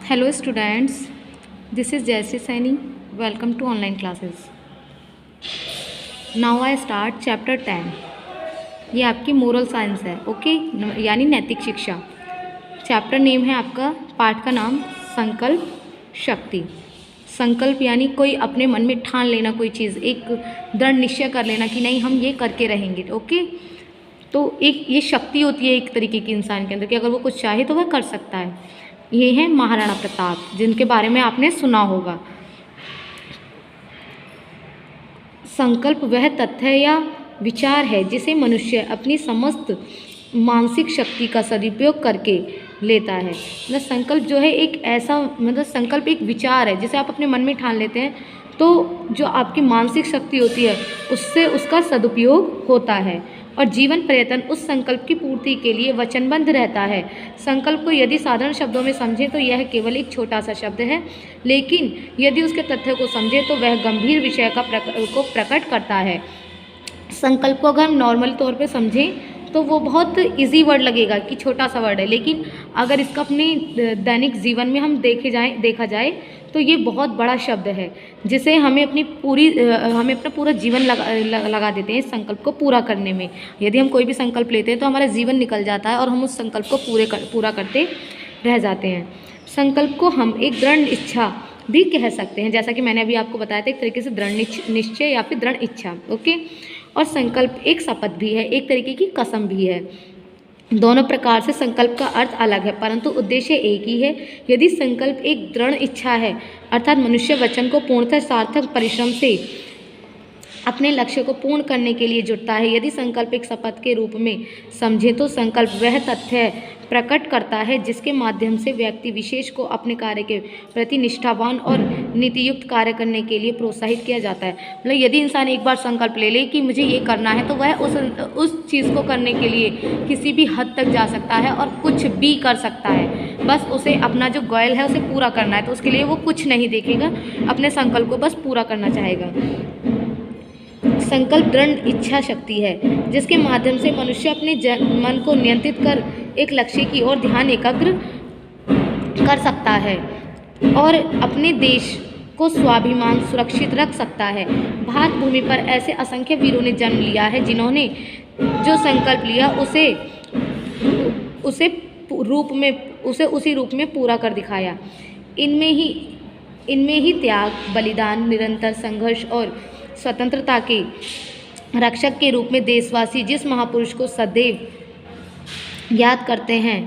Hello students, this is Jayashree Saini. Welcome to online classes. Now I start chapter 10. ये आपकी moral science है, okay, यानी नैतिक शिक्षा। चैप्टर नेम है आपका, पाठ का नाम संकल्प शक्ति। संकल्प यानी कोई अपने मन में ठान लेना कोई चीज़, एक दृढ़ निश्चय कर लेना कि नहीं हम ये करके रहेंगे, ओके। तो एक ये शक्ति होती है एक तरीके की इंसान के अंदर कि अगर वो कुछ चाहे तो वह कर सकता है। ये हैं महाराणा प्रताप, जिनके बारे में आपने सुना होगा। संकल्प वह तथ्य या विचार है जिसे मनुष्य अपनी समस्त मानसिक शक्ति का सदुपयोग करके लेता है। मतलब संकल्प जो है एक ऐसा, मतलब संकल्प एक विचार है जिसे आप अपने मन में ठान लेते हैं, तो जो आपकी मानसिक शक्ति होती है उससे उसका सदुपयोग होता है और जीवन पर्यटन उस संकल्प की पूर्ति के लिए वचनबद्ध रहता है। संकल्प को यदि साधारण शब्दों में समझें तो यह केवल एक छोटा सा शब्द है, लेकिन यदि उसके तथ्य को समझें तो वह गंभीर विषय को प्रकट करता है। संकल्प को अगर हम नॉर्मल तौर पे समझें तो वो बहुत इजी वर्ड लगेगा कि छोटा सा वर्ड है, लेकिन अगर इसका अपने दैनिक जीवन में हम देखा जाए तो ये बहुत बड़ा शब्द है, जिसे हमें अपना पूरा जीवन लगा देते हैं इस संकल्प को पूरा करने में। यदि हम कोई भी संकल्प लेते हैं तो हमारा जीवन निकल जाता है और हम उस संकल्प को पूरा करते रह जाते हैं। संकल्प को हम एक दृढ़ इच्छा भी कह सकते हैं, जैसा कि मैंने अभी आपको बताया था, एक तरीके से दृढ़ निश्चय या फिर दृढ़ इच्छा, ओके। और संकल्प एक शपथ भी है, एक तरीके की कसम भी है। दोनों प्रकार से संकल्प का अर्थ अलग है, परंतु उद्देश्य एक ही है। यदि संकल्प एक दृढ़ इच्छा है, अर्थात मनुष्य वचन को पूर्णतः सार्थक परिश्रम से अपने लक्ष्य को पूर्ण करने के लिए जुटता है। यदि संकल्प एक शपथ के रूप में समझे तो संकल्प वह तथ्य प्रकट करता है जिसके माध्यम से व्यक्ति विशेष को अपने कार्य के प्रति निष्ठावान और नीतियुक्त कार्य करने के लिए प्रोत्साहित किया जाता है। मतलब यदि इंसान एक बार संकल्प ले ले कि मुझे ये करना है, तो वह उस चीज़ को करने के लिए किसी भी हद तक जा सकता है और कुछ भी कर सकता है। बस उसे अपना जो गोल है उसे पूरा करना है, तो उसके लिए वो कुछ नहीं देखेगा, अपने संकल्प को बस पूरा करना चाहेगा। संकल्प दृढ़ इच्छा शक्ति है जिसके माध्यम से मनुष्य अपने मन को नियंत्रित कर एक लक्ष्य की ओर ध्यान एकाग्र कर सकता है और अपने देश को स्वाभिमान सुरक्षित रख सकता है। भारत भूमि पर ऐसे असंख्य वीरों ने जन्म लिया है जिन्होंने जो संकल्प लिया उसे उसी रूप में पूरा कर दिखाया। इनमें ही त्याग, बलिदान, निरंतर संघर्ष और स्वतंत्रता के रक्षक के रूप में देशवासी जिस महापुरुष को सदैव याद करते हैं